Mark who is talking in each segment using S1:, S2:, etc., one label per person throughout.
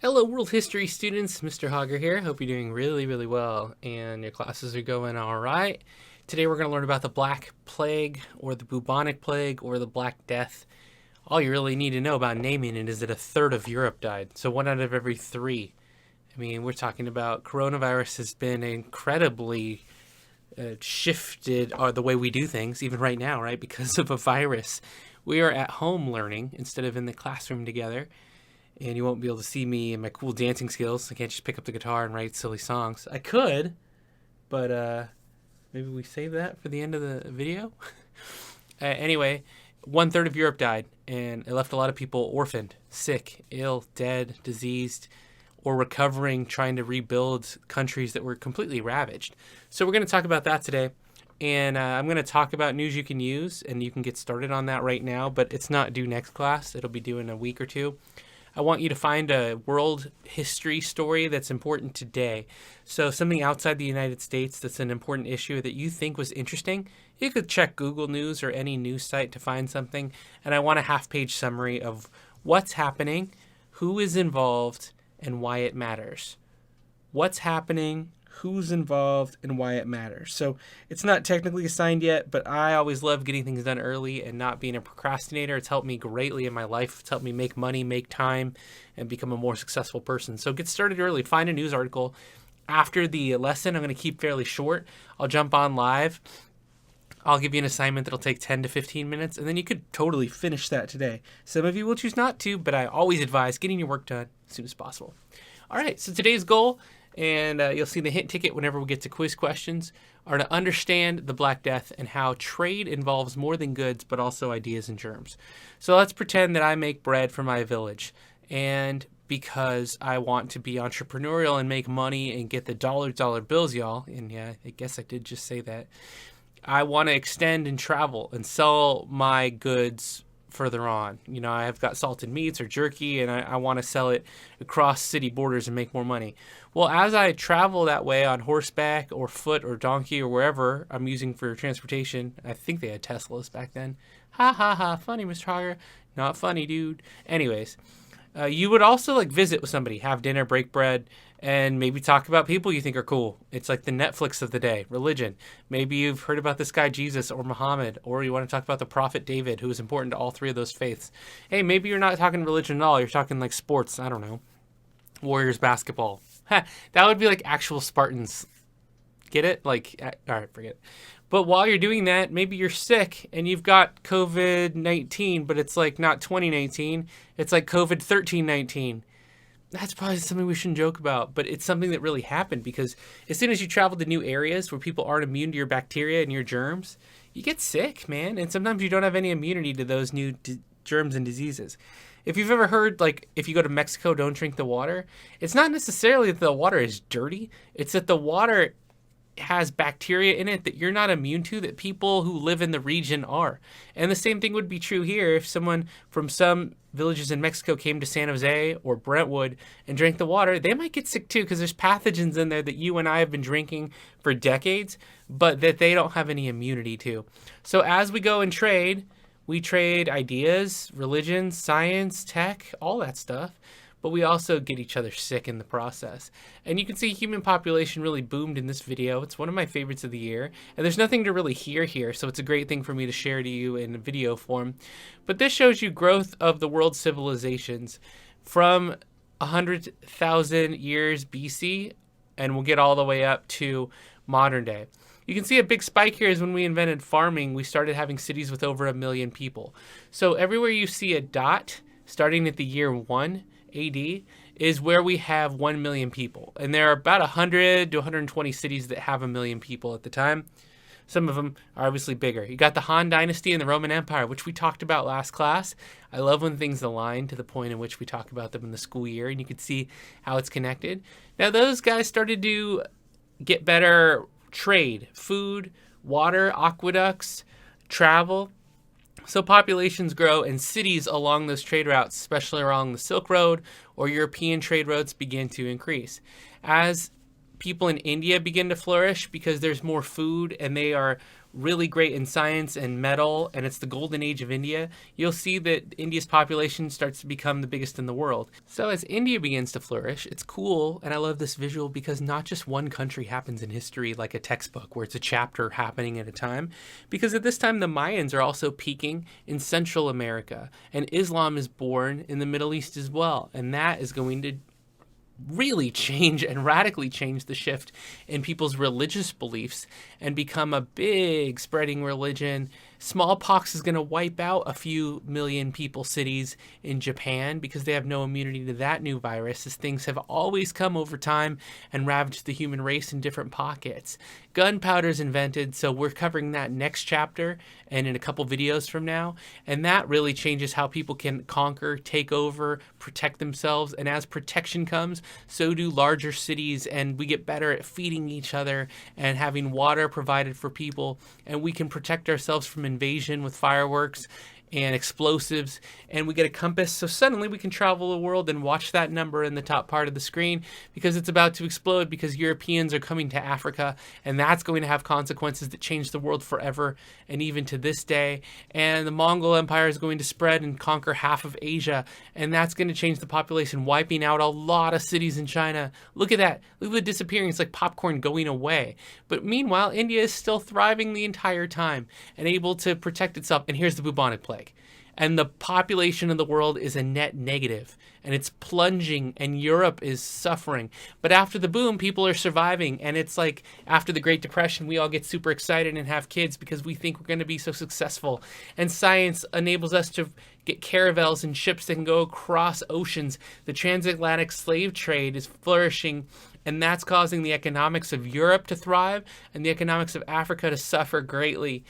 S1: Hello, World History students. Mr. Hauger here. Hope you're doing really well and your classes are going all right. Today we're going to learn about the Black Plague or the Bubonic Plague or the Black Death. All you really need to know about naming it is that a third of Europe died. So 1 out of every 3. I mean, we're talking about coronavirus has been incredibly shifted the way we do things, even right now, right? Because of a virus. We are at home learning instead of in the classroom together. And you won't be able to see me and my cool dancing skills. I can't just pick up the guitar and write silly songs. I could, but maybe we save that for the end of the video. Anyway, 1/3 of Europe died, and it left a lot of people orphaned, sick, ill, dead, diseased, or recovering, trying to rebuild countries that were completely ravaged. So we're going to talk about that today. And I'm going to talk about news you can use, and you can get started on that right now, but it's not due next class. It'll be due in a week or two. I want you to find a world history story that's important today. So something outside the United States that's an important issue that you think was interesting. You could check Google News or any news site to find something. And I want a half-page summary of what's happening, who is involved, and why it matters. What's happening, who's involved, and why it matters. So it's not technically assigned yet, but I always love getting things done early and not being a procrastinator. It's helped me greatly in my life. It's helped me make money, make time, and become a more successful person. So get started early. Find a news article. After the lesson, I'm going to keep fairly short. I'll jump on live. I'll give you an assignment that'll take 10 to 15 minutes, and then you could totally finish that today. Some of you will choose not to, but I always advise getting your work done as soon as possible. All right, so today's goal, and you'll see the hint ticket whenever we get to quiz questions, are to understand the Black Death and how trade involves more than goods, but also ideas and germs. So let's pretend that I make bread for my village, and because I want to be entrepreneurial and make money and get the dollar bills, y'all, and yeah, I guess I did just say that, I want to extend and travel and sell my goods further on. You know, I've got salted meats or jerky, and I want to sell it across city borders and make more money. Well, as I travel that way on horseback or foot or donkey or wherever I'm using for transportation, I think they had Teslas back then. Ha ha ha, funny, Mr. Hauger. Not funny, dude. Anyways, you would also visit with somebody, have dinner, break bread, and maybe talk about people you think are cool. It's like the Netflix of the day, religion. Maybe you've heard about this guy Jesus or Muhammad, or you want to talk about the prophet David, who is important to all three of those faiths. Hey, maybe you're not talking religion at all. You're talking sports. I don't know. Warriors basketball. That would be like actual Spartans. Get it? all right, forget it. But while you're doing that, maybe you're sick and you've got COVID-19, but it's not 2019. It's like COVID-13-19. That's probably something we shouldn't joke about, but it's something that really happened because as soon as you travel to new areas where people aren't immune to your bacteria and your germs, you get sick, man. And sometimes you don't have any immunity to those new germs and diseases. If you've ever heard, if you go to Mexico, don't drink the water, it's not necessarily that the water is dirty. It's that the water has bacteria in it that you're not immune to that people who live in the region are. And the same thing would be true here if someone from some villages in Mexico came to San Jose or Brentwood and drank the water. They might get sick too because there's pathogens in there that you and I have been drinking for decades, but that they don't have any immunity to. So as we go and trade, we trade ideas, religion, science, tech, all that stuff. But we also get each other sick in the process. And you can see human population really boomed in this video. It's one of my favorites of the year. And there's nothing to really hear here, so it's a great thing for me to share to you in video form. But this shows you growth of the world's civilizations from 100,000 years BC, and we'll get all the way up to modern day. You can see a big spike here is when we invented farming, we started having cities with over 1 million people. So everywhere you see a dot, starting at the year 1, AD, is where we have 1 million people. And there are about 100 to 120 cities that have 1 million people at the time. Some of them are obviously bigger. You got the Han Dynasty and the Roman Empire, which we talked about last class. I love when things align to the point in which we talk about them in the school year, and you can see how it's connected. Now, those guys started to get better trade, food, water, aqueducts, travel. So populations grow and cities along those trade routes, especially along the Silk Road or European trade routes, begin to increase. As people in India begin to flourish because there's more food and they are really great in science and metal, and it's the golden age of India, you'll see that India's population starts to become the biggest in the world. So as India begins to flourish, it's cool, and I love this visual because not just one country happens in history like a textbook where it's a chapter happening at a time, because at this time the Mayans are also peaking in Central America, and Islam is born in the Middle East as well, and that is going to really change and radically change the shift in people's religious beliefs and become a big spreading religion. Smallpox is going to wipe out a few million people cities in Japan because they have no immunity to that new virus, as things have always come over time and ravaged the human race in different pockets. Gunpowder is invented, so we're covering that next chapter and in a couple videos from now, and that really changes how people can conquer, take over, protect themselves, and as protection comes, so do larger cities, and we get better at feeding each other and having water provided for people, and we can protect ourselves from invasion with fireworks and explosives, and we get a compass, so suddenly we can travel the world and watch that number in the top part of the screen because it's about to explode because Europeans are coming to Africa, and that's going to have consequences that change the world forever and even to this day. And the Mongol Empire is going to spread and conquer half of Asia, and that's going to change the population, wiping out a lot of cities in China. Look at that. Look at the disappearing. It's like popcorn going away. But meanwhile, India is still thriving the entire time and able to protect itself. And here's the bubonic plague. And the population of the world is a net negative, and it's plunging, and Europe is suffering. But after the boom, people are surviving, and it's like after the Great Depression, we all get super excited and have kids because we think we're going to be so successful. And science enables us to get caravels and ships that can go across oceans. The transatlantic slave trade is flourishing, and that's causing the economics of Europe to thrive and the economics of Africa to suffer greatly.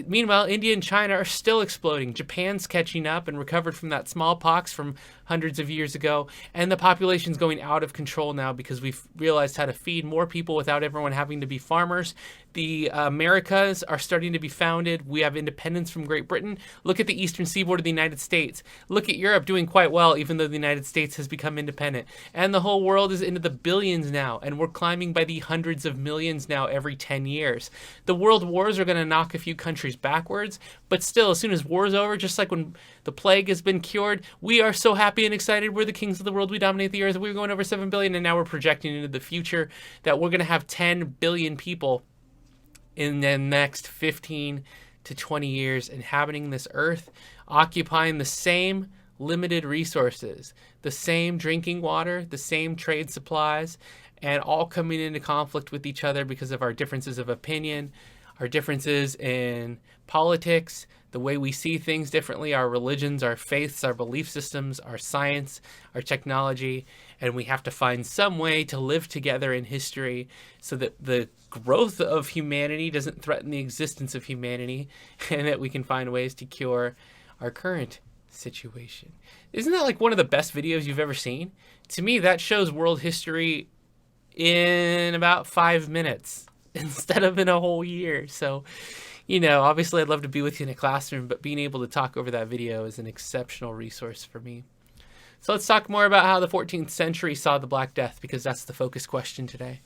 S1: Meanwhile, India and China are still exploding. Japan's catching up and recovered from that smallpox from hundreds of years ago. And the population's going out of control now because we've realized how to feed more people without everyone having to be farmers. The Americas are starting to be founded. We have independence from Great Britain. Look at the eastern seaboard of the United States. Look at Europe doing quite well, even though the United States has become independent. And the whole world is into the billions now, and we're climbing by the hundreds of millions now every 10 years. The world wars are going to knock a few countries backwards, but still, as soon as war's over, just like when the plague has been cured, we are so happy and excited. We're the kings of the world. We dominate the earth. We're going over 7 billion, and now we're projecting into the future that we're going to have 10 billion people in the next 15 to 20 years inhabiting this earth, occupying the same limited resources, the same drinking water, the same trade supplies, and all coming into conflict with each other because of our differences of opinion, our differences in politics, the way we see things differently, our religions, our faiths, our belief systems, our science, our technology, and we have to find some way to live together in history so that the growth of humanity doesn't threaten the existence of humanity, and that we can find ways to cure our current situation. Isn't that like one of the best videos you've ever seen? To me, that shows world history in about 5 minutes instead of in a whole year. So, you know, obviously I'd love to be with you in a classroom, but being able to talk over that video is an exceptional resource for me. So let's talk more about how the 14th century saw the Black Death, because that's the focus question today.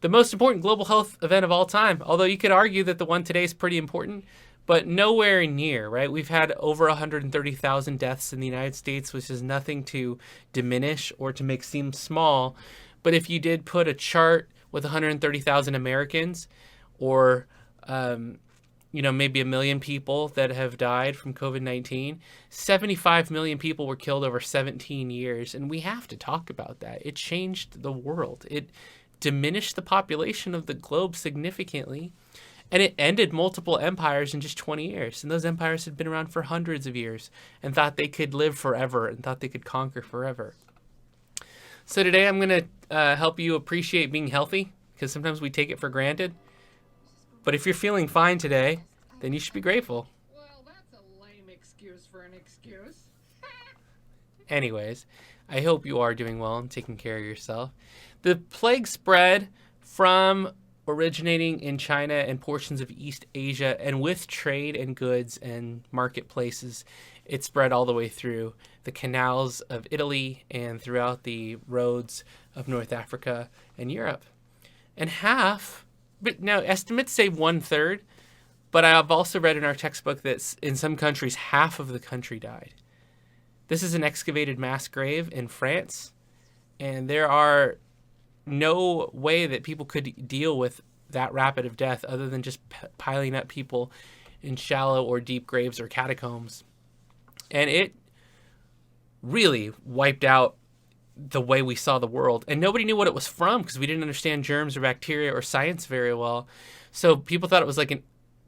S1: The most important global health event of all time, although you could argue that the one today is pretty important, but nowhere near, right? We've had over 130,000 deaths in the United States, which is nothing to diminish or to make seem small. But if you did put a chart with 130,000 Americans, or maybe 1 million people that have died from COVID-19, 75 million people were killed over 17 years. And we have to talk about that. It changed the world. It diminished the population of the globe significantly. And it ended multiple empires in just 20 years. And those empires had been around for hundreds of years and thought they could live forever and thought they could conquer forever. So today I'm going to help you appreciate being healthy, because sometimes we take it for granted. But if you're feeling fine today, then you should be grateful.
S2: Well, that's a lame excuse for an excuse.
S1: Anyways, I hope you are doing well and taking care of yourself. The plague spread from originating in China and portions of East Asia, and with trade and goods and marketplaces, it spread all the way through the canals of Italy and throughout the roads of North Africa and Europe. and half, but now estimates say 1/3, but I've also read in our textbook that in some countries, half of the country died. This is an excavated mass grave in France, and there are no way that people could deal with that rapid of death other than just piling up people in shallow or deep graves or catacombs. And it really wiped out the way we saw the world. And nobody knew what it was from because we didn't understand germs or bacteria or science very well. So people thought it was like a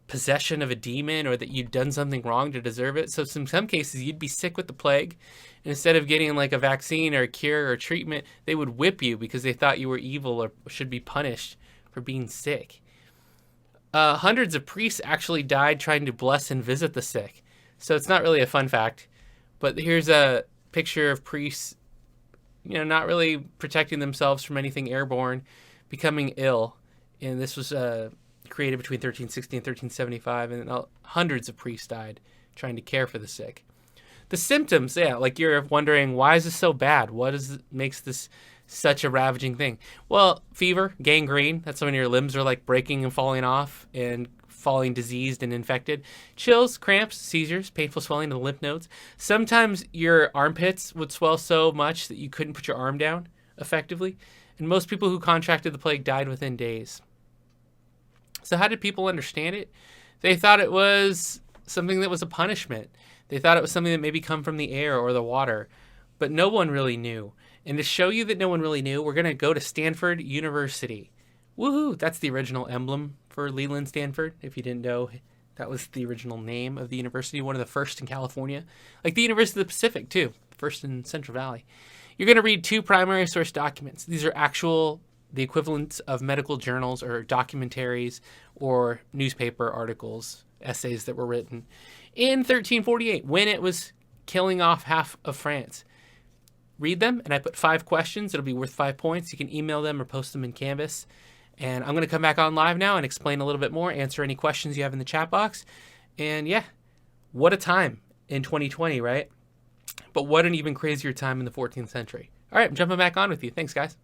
S1: possession of a demon or that you'd done something wrong to deserve it. So in some cases, you'd be sick with the plague. And instead of getting like a vaccine or a cure or treatment, they would whip you because they thought you were evil or should be punished for being sick. Hundreds of priests actually died trying to bless and visit the sick. So it's not really a fun fact. But here's a picture of priests, not really protecting themselves from anything airborne, becoming ill. And this was created between 1360 and 1375, and hundreds of priests died trying to care for the sick. The symptoms, like you're wondering, why is this so bad? What makes this such a ravaging thing? Well, fever, gangrene, that's when your limbs are like breaking and falling off and falling diseased and infected. Chills, cramps, seizures, painful swelling of the lymph nodes. Sometimes your armpits would swell so much that you couldn't put your arm down effectively. And most people who contracted the plague died within days. So how did people understand it? They thought it was something that was a punishment. They thought it was something that maybe come from the air or the water. But no one really knew. And to show you that no one really knew, we're going to go to Stanford University. Woohoo! That's the original emblem for Leland Stanford. If you didn't know, that was the original name of the university, one of the first in California. Like the University of the Pacific, too. First in Central Valley. You're going to read 2 primary source documents. These are the equivalents of medical journals or documentaries or newspaper articles, essays that were written in 1348 when it was killing off half of France. Read them, and I put 5 questions. It'll be worth 5 points. You can email them or post them in Canvas. And I'm going to come back on live now and explain a little bit more, answer any questions you have in the chat box. And yeah, what a time in 2020, right? But what an even crazier time in the 14th century. All right, I'm jumping back on with you. Thanks, guys.